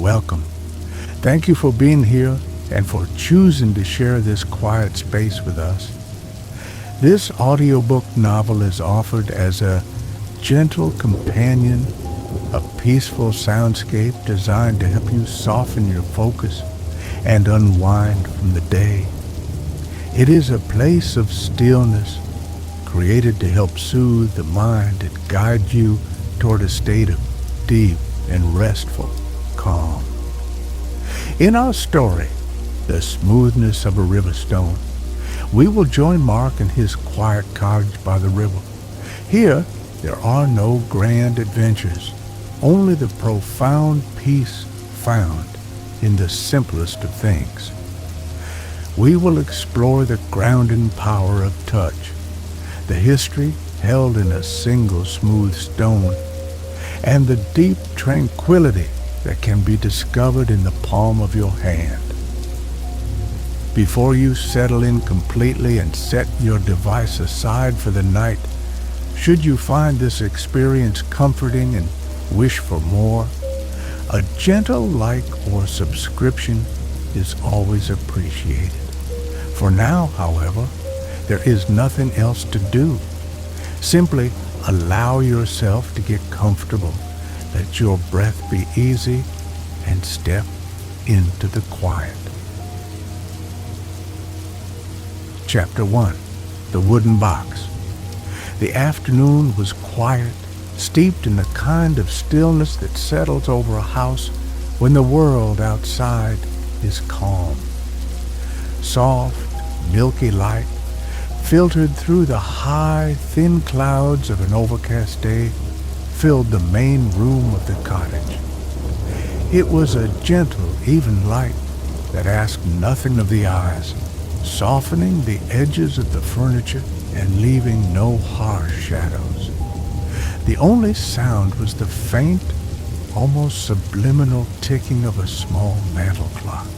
welcome. Thank you for being here and for choosing to share this quiet space with us. This audiobook novel is offered as a gentle companion, a peaceful soundscape designed to help you soften your focus and unwind from the day. It is a place of stillness, created to help soothe the mind and guide you toward a state of deep and restful calm. In our story, The Smoothness of a River Stone, we will join Mark in his quiet cottage by the river. Here, there are no grand adventures, only the profound peace found in the simplest of things. We will explore the grounding power of touch, the history held in a single smooth stone, and the deep tranquility that can be discovered in the palm of your hand. Before you settle in completely and set your device aside for the night, should you find this experience comforting and wish for more, a gentle like or subscription is always appreciated. For now, however, there is nothing else to do. Simply allow yourself to get comfortable. Let your breath be easy and step into the quiet. Chapter 1. The Wooden Box. The afternoon was quiet, steeped in the kind of stillness that settles over a house when the world outside is calm. Soft, milky light filtered through the high, thin clouds of an overcast day filled the main room of the cottage. It was a gentle, even light that asked nothing of the eyes, softening the edges of the furniture and leaving no harsh shadows. The only sound was the faint, almost subliminal ticking of a small mantel clock,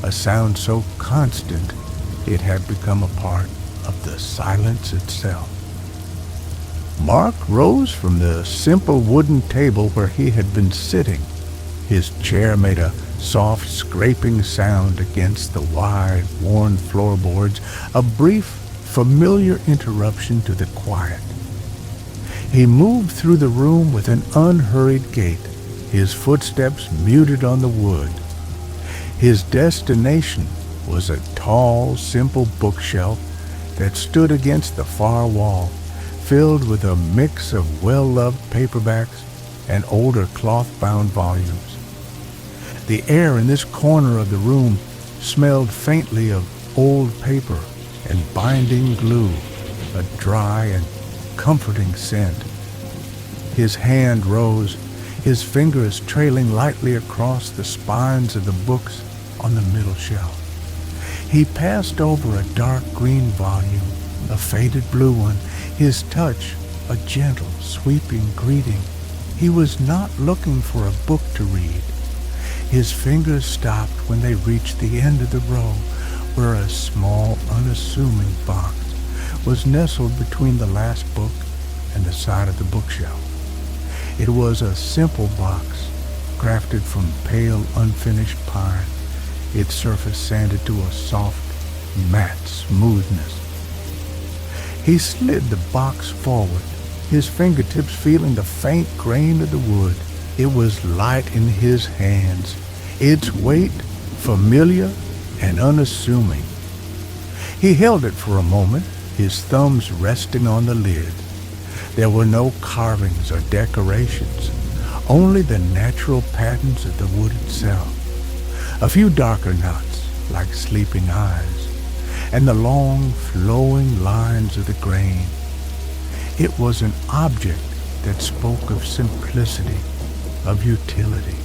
a sound so constant it had become a part of the silence itself. Mark rose from the simple wooden table where he had been sitting. His chair made a soft scraping sound against the wide, worn floorboards, a brief, familiar interruption to the quiet. He moved through the room with an unhurried gait, his footsteps muted on the wood. His destination was a tall, simple bookshelf that stood against the far wall, filled with a mix of well-loved paperbacks and older cloth-bound volumes. The air in this corner of the room smelled faintly of old paper and binding glue, a dry and comforting scent. His hand rose, his fingers trailing lightly across the spines of the books on the middle shelf. He passed over a dark green volume, a faded blue one, his touch a gentle, sweeping greeting. He was not looking for a book to read. His fingers stopped when they reached the end of the row, where a small, unassuming box was nestled between the last book and the side of the bookshelf. It was a simple box, crafted from pale, unfinished pine, its surface sanded to a soft, matte smoothness. He slid the box forward, his fingertips feeling the faint grain of the wood. It was light in his hands, its weight familiar and unassuming. He held it for a moment, his thumbs resting on the lid. There were no carvings or decorations, only the natural patterns of the wood itself. A few darker knots, like sleeping eyes, and the long, flowing lines of the grain. It was an object that spoke of simplicity, of utility,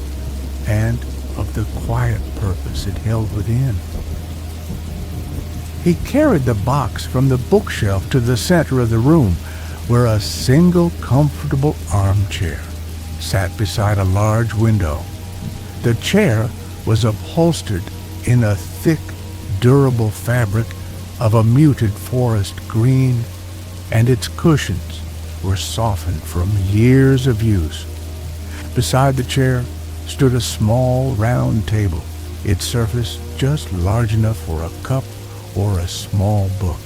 and of the quiet purpose it held within. He carried the box from the bookshelf to the center of the room, where a single comfortable armchair sat beside a large window. The chair was upholstered in a thick, durable fabric of a muted forest green, and its cushions were softened from years of use. Beside the chair, stood a small round table, its surface just large enough for a cup or a small book.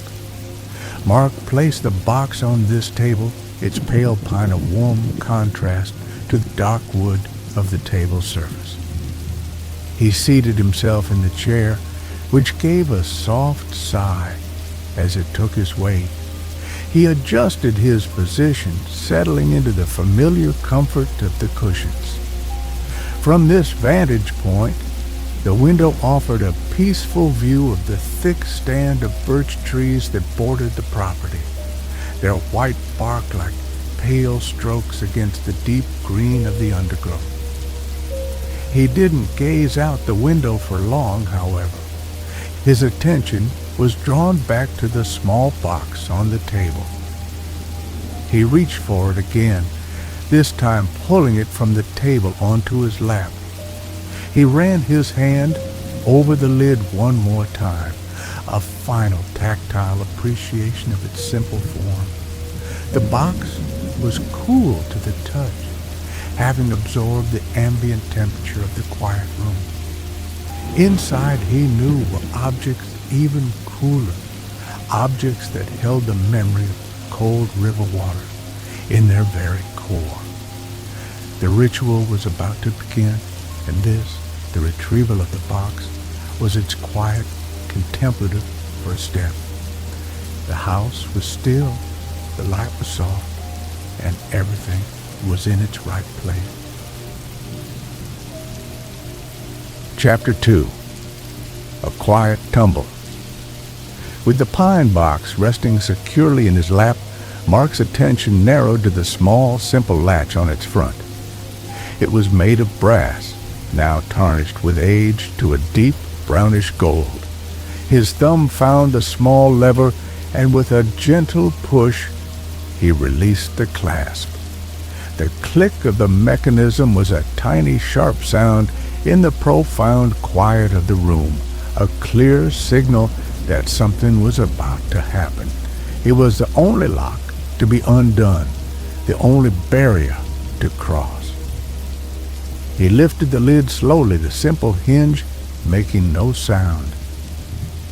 Mark placed the box on this table, its pale pine a warm contrast to the dark wood of the table's surface. He seated himself in the chair, which gave a soft sigh as it took his weight. He adjusted his position, settling into the familiar comfort of the cushions. From this vantage point, the window offered a peaceful view of the thick stand of birch trees that bordered the property, their white bark like pale strokes against the deep green of the undergrowth. He didn't gaze out the window for long, however. His attention was drawn back to the small box on the table. He reached for it again, this time pulling it from the table onto his lap. He ran his hand over the lid one more time, a final tactile appreciation of its simple form. The box was cool to the touch, having absorbed the ambient temperature of the quiet room. Inside, he knew, were objects even cooler, objects that held the memory of cold river water in their very core. The ritual was about to begin, and this, the retrieval of the box, was its quiet, contemplative first step. The house was still, the light was soft, and everything was in its right place. Chapter 2. A Quiet Tumble. With the pine box resting securely in his lap, Mark's attention narrowed to the small, simple latch on its front. It was made of brass, now tarnished with age to a deep brownish gold. His thumb found the small lever, and with a gentle push, he released the clasp. The click of the mechanism was a tiny, sharp sound in the profound quiet of the room, a clear signal that something was about to happen. It was the only lock to be undone, the only barrier to cross. He lifted the lid slowly, the simple hinge making no sound.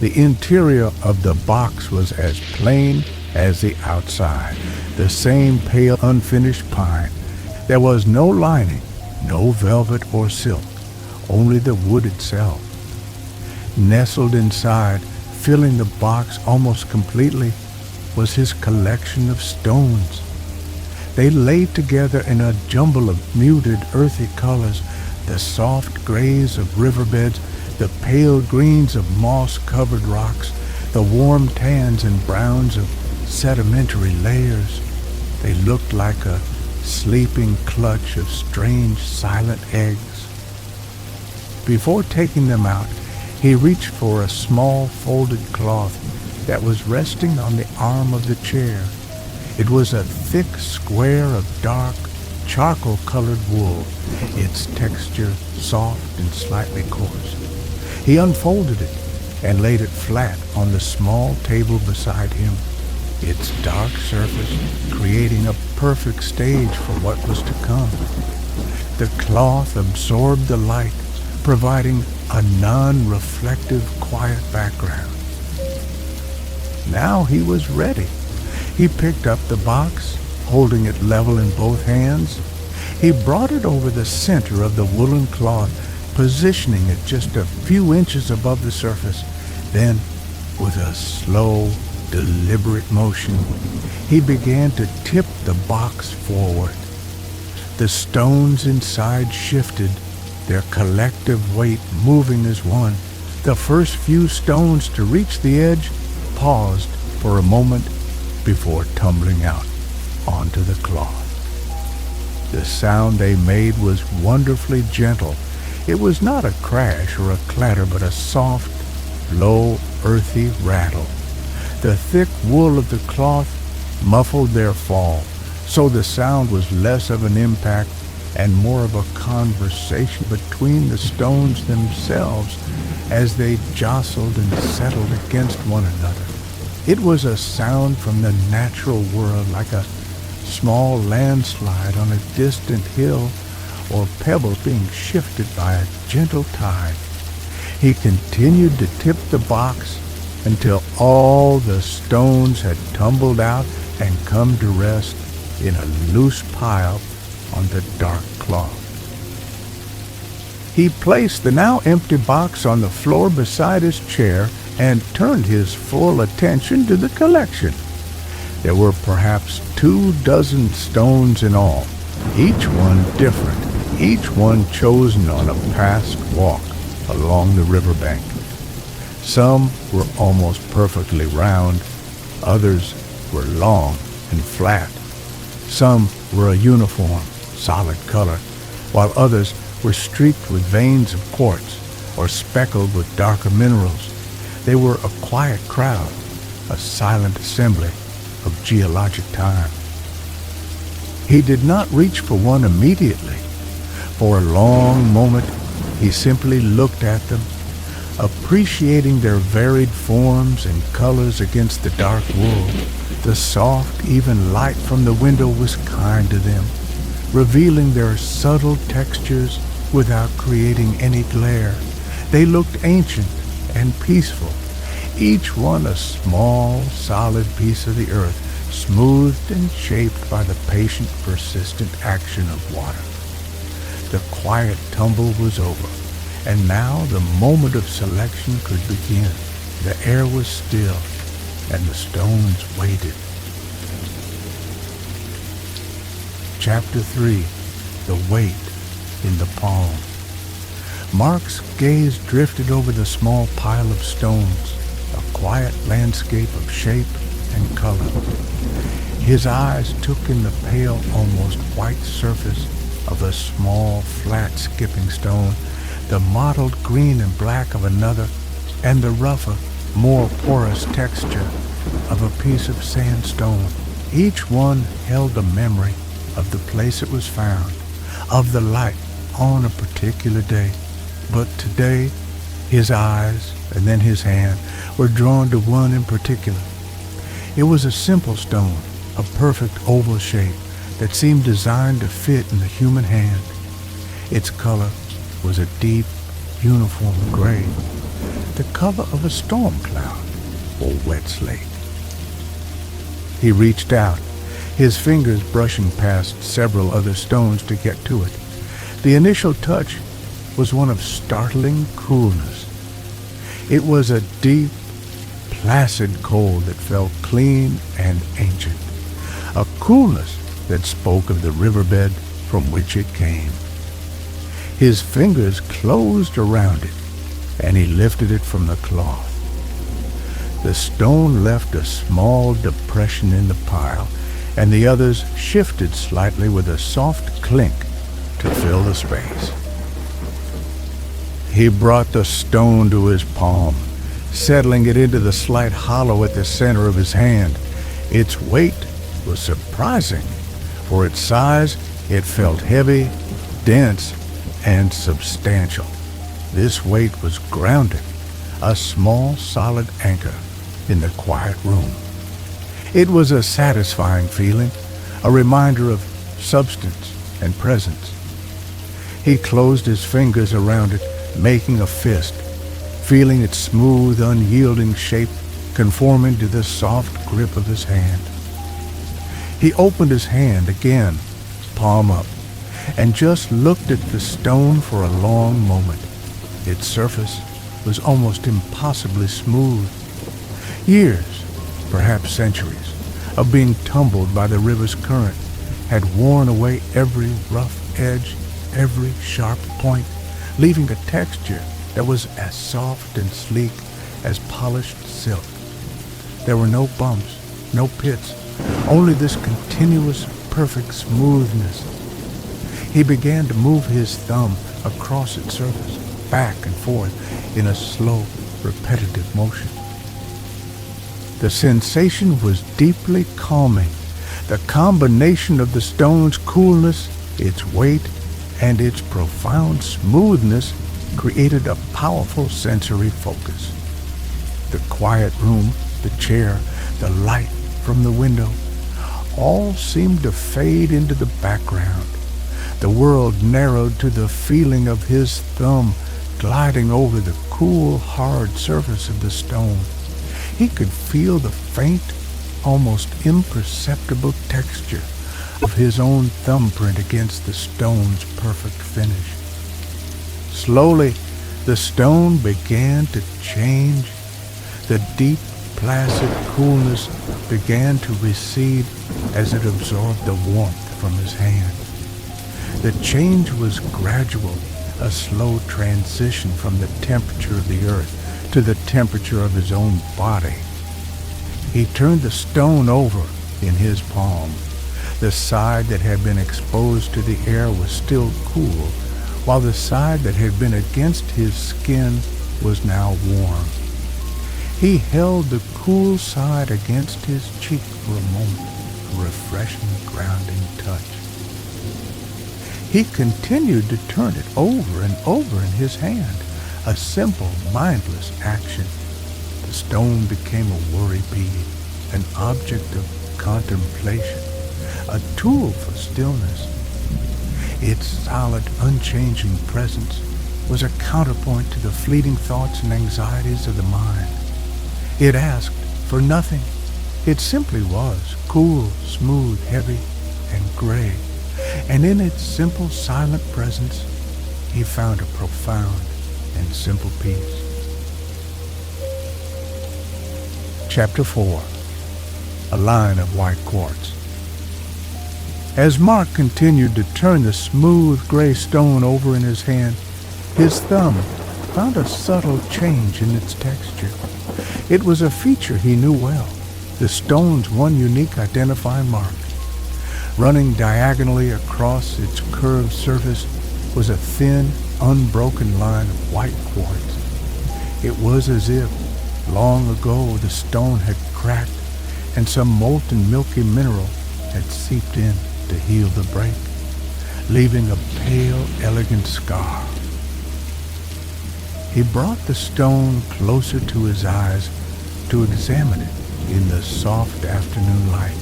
The interior of the box was as plain as the outside, the same pale, unfinished pine. There was no lining, no velvet or silk, only the wood itself. Nestled inside, filling the box almost completely, was his collection of stones. They lay together in a jumble of muted, earthy colors, the soft grays of riverbeds, the pale greens of moss-covered rocks, the warm tans and browns of sedimentary layers. They looked like a sleeping clutch of strange, silent eggs. Before taking them out, he reached for a small folded cloth that was resting on the arm of the chair. It was a thick square of dark, charcoal-colored wool, its texture soft and slightly coarse. He unfolded it and laid it flat on the small table beside him, its dark surface creating a perfect stage for what was to come. The cloth absorbed the light, providing a non-reflective, quiet background. Now he was ready. He picked up the box, holding it level in both hands. He brought it over the center of the woolen cloth, positioning it just a few inches above the surface. Then, with a slow, deliberate motion, he began to tip the box forward. The stones inside shifted, their collective weight moving as one. The first few stones to reach the edge paused for a moment before tumbling out onto the cloth. The sound they made was wonderfully gentle. It was not a crash or a clatter, but a soft, low, earthy rattle. The thick wool of the cloth muffled their fall, so the sound was less of an impact and more of a conversation between the stones themselves as they jostled and settled against one another. It was a sound from the natural world, like a small landslide on a distant hill, or pebbles being shifted by a gentle tide. He continued to tip the box until all the stones had tumbled out and come to rest in a loose pile on the dark cloth. He placed the now empty box on the floor beside his chair and turned his full attention to the collection. There were perhaps 24 stones in all, each one different, each one chosen on a past walk along the riverbank. Some were almost perfectly round, others were long and flat. Some were a uniform, solid color, while others were streaked with veins of quartz or speckled with darker minerals. They were a quiet crowd, a silent assembly of geologic time. He did not reach for one immediately. For a long moment, he simply looked at them, appreciating their varied forms and colors against the dark wool. The soft, even light from the window was kind to them, revealing their subtle textures without creating any glare. They looked ancient and peaceful, each one a small, solid piece of the earth, smoothed and shaped by the patient, persistent action of water. The quiet tumble was over, and now the moment of selection could begin. The air was still, and the stones waited. Chapter 3. The Weight in the Palm. Mark's gaze drifted over the small pile of stones, a quiet landscape of shape and color. His eyes took in the pale, almost white surface of a small, flat skipping stone, the mottled green and black of another, and the rougher, more porous texture of a piece of sandstone. Each one held a memory of the place it was found, of the light on a particular day. But today, his eyes and then his hand were drawn to one in particular. It was a simple stone, a perfect oval shape that seemed designed to fit in the human hand. Its color was a deep, uniform gray, the color of a storm cloud or wet slate. He reached out, his fingers brushing past several other stones to get to it. The initial touch was one of startling coolness. It was a deep, placid cold that felt clean and ancient, a coolness that spoke of the riverbed from which it came. His fingers closed around it, and he lifted it from the cloth. The stone left a small depression in the pile, and the others shifted slightly with a soft clink to fill the space. He brought the stone to his palm, settling it into the slight hollow at the center of his hand. Its weight was surprising. For its size, it felt heavy, dense, and substantial. This weight was grounding, a small, solid anchor in the quiet room. It was a satisfying feeling, a reminder of substance and presence. He closed his fingers around it, making a fist, feeling its smooth, unyielding shape conforming to the soft grip of his hand. He opened his hand again, palm up, and just looked at the stone for a long moment. Its surface was almost impossibly smooth. Years, perhaps centuries, of being tumbled by the river's current had worn away every rough edge, every sharp point, leaving a texture that was as soft and sleek as polished silk. There were no bumps, no pits, only this continuous, perfect smoothness. He began to move his thumb across its surface, back and forth, in a slow, repetitive motion. The sensation was deeply calming. The combination of the stone's coolness, its weight, and its profound smoothness created a powerful sensory focus. The quiet room, the chair, the light from the window, all seemed to fade into the background. The world narrowed to the feeling of his thumb gliding over the cool, hard surface of the stone. He could feel the faint, almost imperceptible texture of his own thumbprint against the stone's perfect finish. Slowly, the stone began to change. The deep, placid coolness began to recede as it absorbed the warmth from his hand. The change was gradual, a slow transition from the temperature of the earth to the temperature of his own body. He turned the stone over in his palm. The side that had been exposed to the air was still cool, while the side that had been against his skin was now warm. He held the cool side against his cheek for a moment, a refreshing, grounding touch. He continued to turn it over and over in his hand, a simple, mindless action. The stone became a worry bead, an object of contemplation, a tool for stillness. Its solid, unchanging presence was a counterpoint to the fleeting thoughts and anxieties of the mind. It asked for nothing. It simply was, cool, smooth, heavy, and gray. And in its simple, silent presence, he found a profound and simple peace. Chapter 4. A line of white quartz. As Mark continued to turn the smooth gray stone over in his hand, his thumb found a subtle change in its texture. It was a feature he knew well, the stone's one unique identifying mark. Running diagonally across its curved surface was a thin, unbroken line of white quartz. It was as if, long ago, the stone had cracked and some molten milky mineral had seeped in to heal the break, leaving a pale, elegant scar. He brought the stone closer to his eyes to examine it in the soft afternoon light.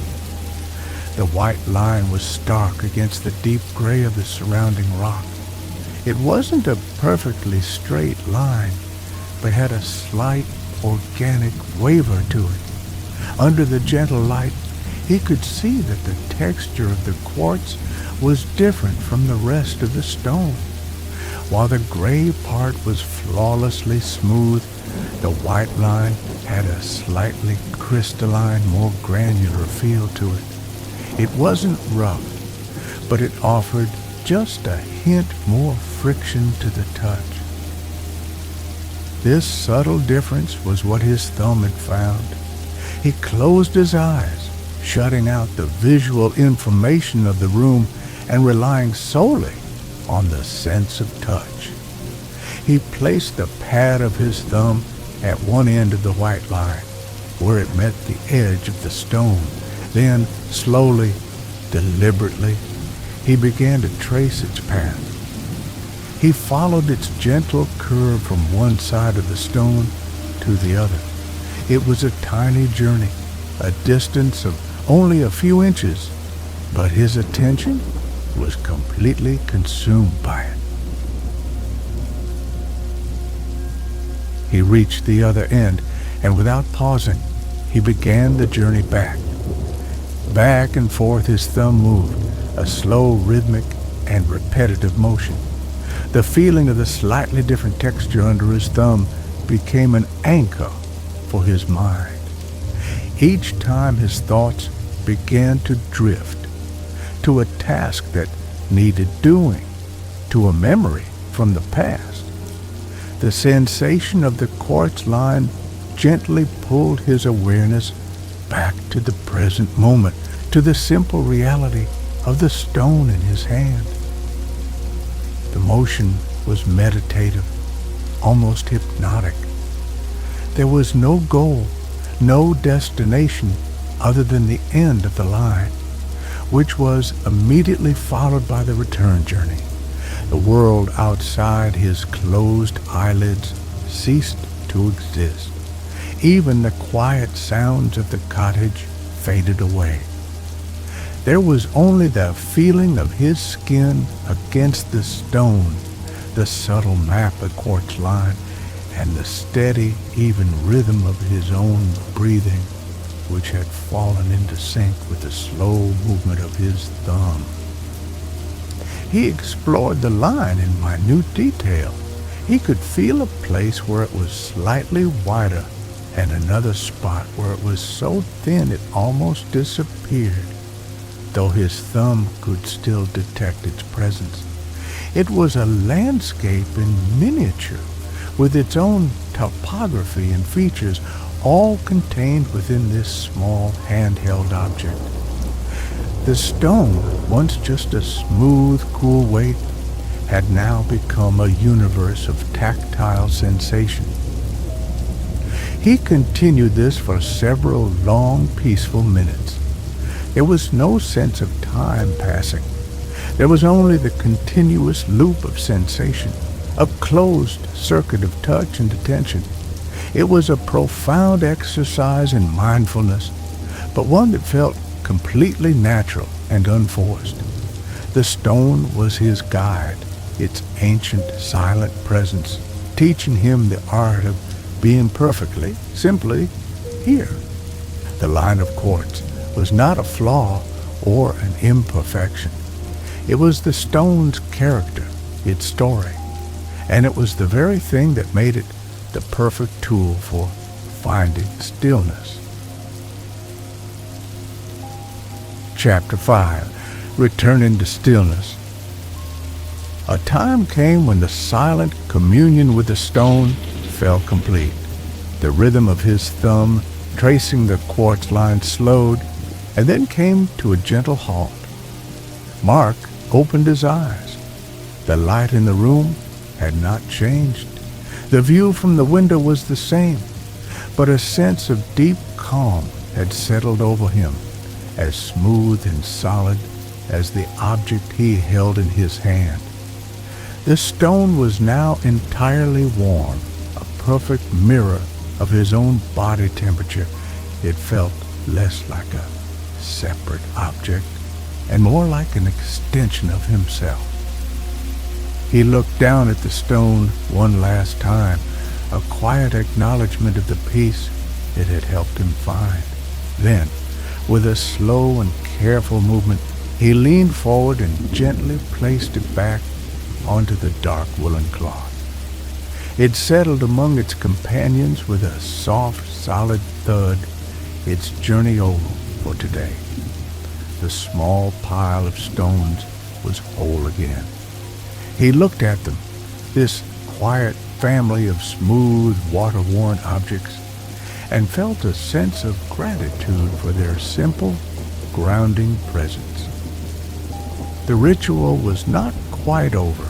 The white line was stark against the deep gray of the surrounding rock. It wasn't a perfectly straight line, but had a slight, organic waver to it. Under the gentle light, he could see that the texture of the quartz was different from the rest of the stone. While the gray part was flawlessly smooth, the white line had a slightly crystalline, more granular feel to it. It wasn't rough, but it offered just a hint more friction to the touch. This subtle difference was what his thumb had found. He closed his eyes, shutting out the visual information of the room and relying solely on the sense of touch. He placed the pad of his thumb at one end of the white line, where it met the edge of the stone. Then, slowly, deliberately, he began to trace its path. He followed its gentle curve from one side of the stone to the other. It was a tiny journey, a distance of only a few inches, but his attention was completely consumed by it. He reached the other end, and without pausing, he began the journey back. Back and forth his thumb moved, a slow, rhythmic, and repetitive motion. The feeling of the slightly different texture under his thumb became an anchor for his mind. Each time his thoughts began to drift to a task that needed doing, to a memory from the past. The sensation of the quartz line gently pulled his awareness back to the present moment, to the simple reality of the stone in his hand. The motion was meditative, almost hypnotic. There was no goal, no destination other than the end of the line, which was immediately followed by the return journey. The world outside his closed eyelids ceased to exist. Even the quiet sounds of the cottage faded away. There was only the feeling of his skin against the stone, the subtle map of quartz line, and the steady, even rhythm of his own breathing, which had fallen into sync with the slow movement of his thumb. He explored the line in minute detail. He could feel a place where it was slightly wider and another spot where it was so thin it almost disappeared, though his thumb could still detect its presence. It was a landscape in miniature, with its own topography and features, all contained within this small handheld object. The stone, once just a smooth, cool weight, had now become a universe of tactile sensation. He continued this for several long, peaceful minutes. There was no sense of time passing. There was only the continuous loop of sensation, a closed circuit of touch and attention. It was a profound exercise in mindfulness, but one that felt completely natural and unforced. The stone was his guide, its ancient, silent presence, teaching him the art of being perfectly, simply here. The line of quartz was not a flaw or an imperfection. It was the stone's character, its story, and it was the very thing that made it the perfect tool for finding stillness. Chapter 5. Returning to Stillness. A time came when the silent communion with the stone fell complete. The rhythm of his thumb tracing the quartz line slowed and then came to a gentle halt. Mark opened his eyes. The light in the room had not changed. The view from the window was the same, but a sense of deep calm had settled over him, as smooth and solid as the object he held in his hand. The stone was now entirely warm, a perfect mirror of his own body temperature. It felt less like a separate object and more like an extension of himself. He looked down at the stone one last time, a quiet acknowledgement of the peace it had helped him find. Then, with a slow and careful movement, he leaned forward and gently placed it back onto the dark woolen cloth. It settled among its companions with a soft, solid thud, its journey over for today. The small pile of stones was whole again. He looked at them, this quiet family of smooth, water-worn objects, and felt a sense of gratitude for their simple, grounding presence. The ritual was not quite over.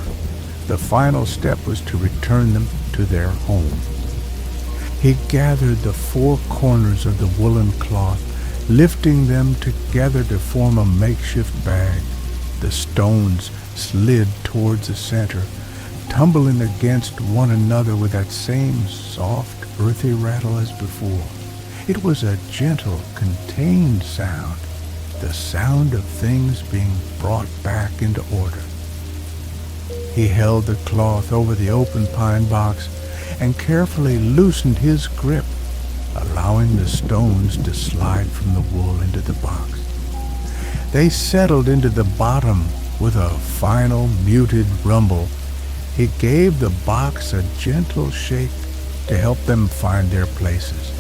The final step was to return them to their home. He gathered the four corners of the woolen cloth, lifting them together to form a makeshift bag. The stones slid towards the center, tumbling against one another with that same soft, earthy rattle as before. It was a gentle, contained sound, the sound of things being brought back into order. He held the cloth over the open pine box and carefully loosened his grip, allowing the stones to slide from the wool into the box. They settled into the bottom with a final muted rumble. He gave the box a gentle shake to help them find their places,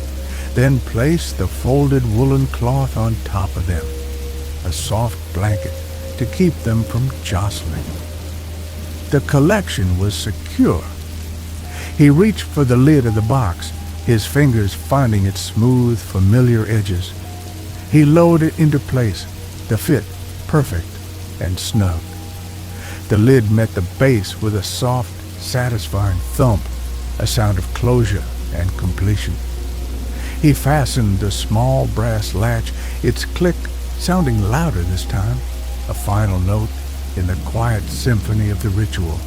then placed the folded woolen cloth on top of them, a soft blanket to keep them from jostling. The collection was secure. He reached for the lid of the box, his fingers finding its smooth, familiar edges. He lowered it into place, the fit perfect and snug. The lid met the base with a soft, satisfying thump, a sound of closure and completion. He fastened the small brass latch, its click sounding louder this time, a final note in the quiet symphony of the ritual.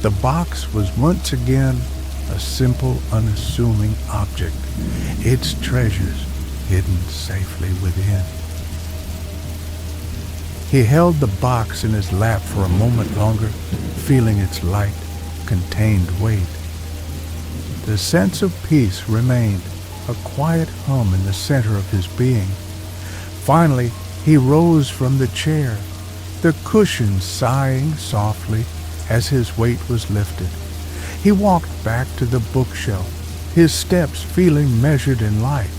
The box was once again a simple, unassuming object, its treasures hidden safely within. He held the box in his lap for a moment longer, feeling its light, contained weight. The sense of peace remained, a quiet hum in the center of his being. Finally, he rose from the chair, the cushions sighing softly as his weight was lifted. He walked back to the bookshelf, his steps feeling measured and light.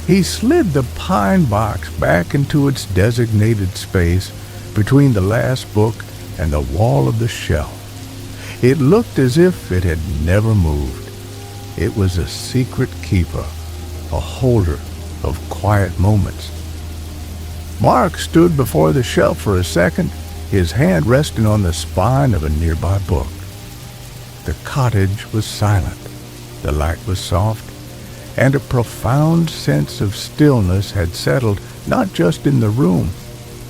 He slid the pine box back into its designated space between the last book and the wall of the shelf. It looked as if it had never moved. It was a secret keeper, a holder of quiet moments. Mark stood before the shelf for a second, his hand resting on the spine of a nearby book. The cottage was silent, the light was soft, and a profound sense of stillness had settled not just in the room,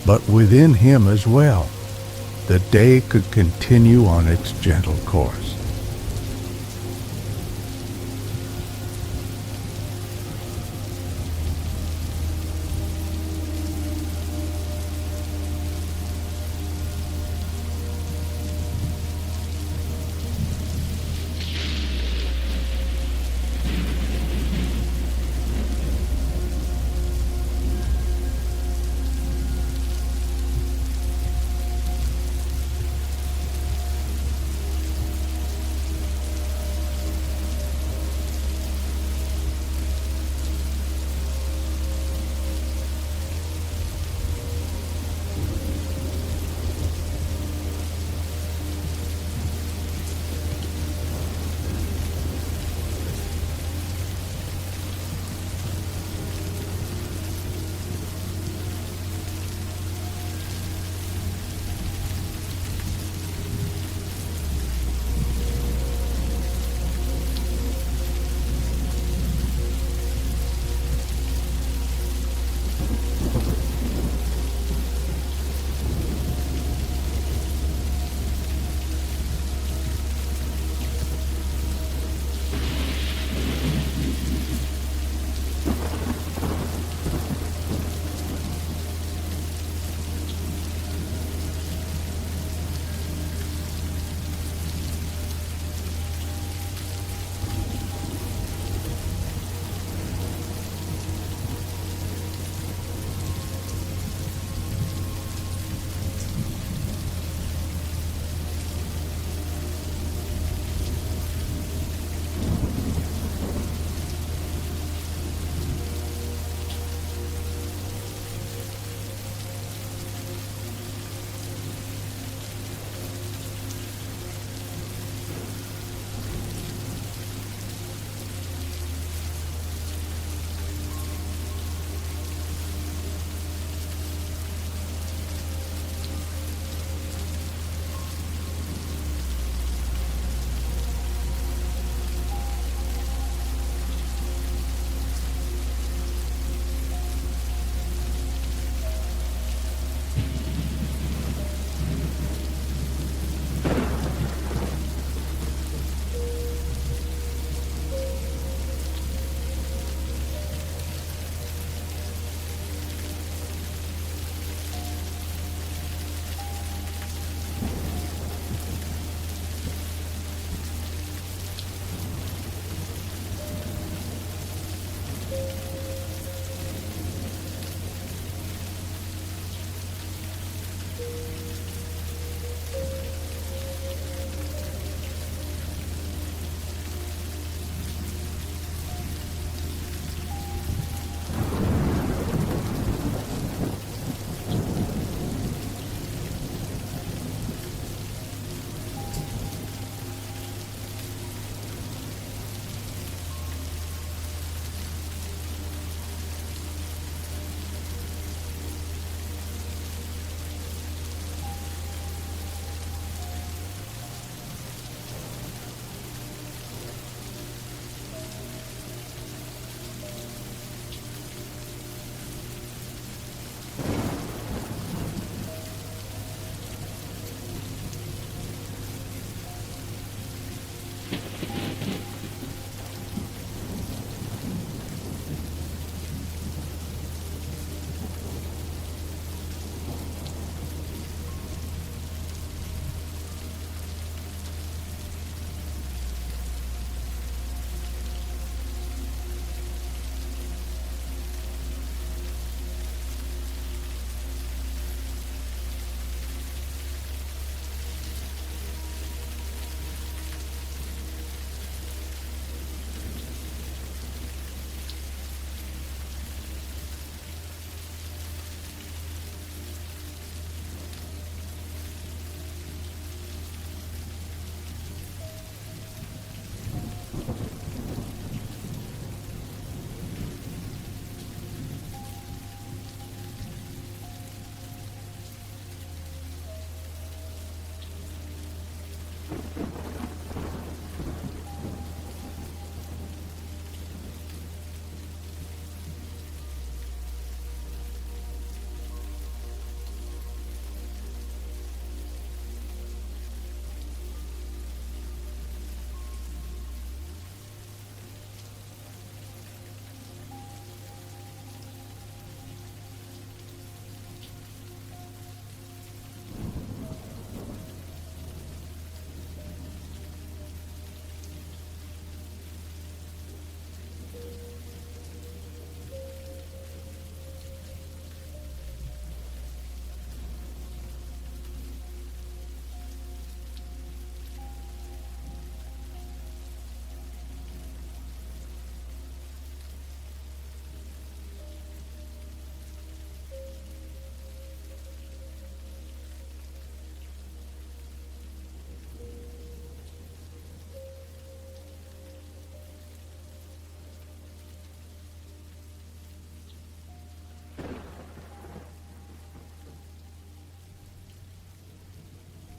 but within him as well. The day could continue on its gentle course.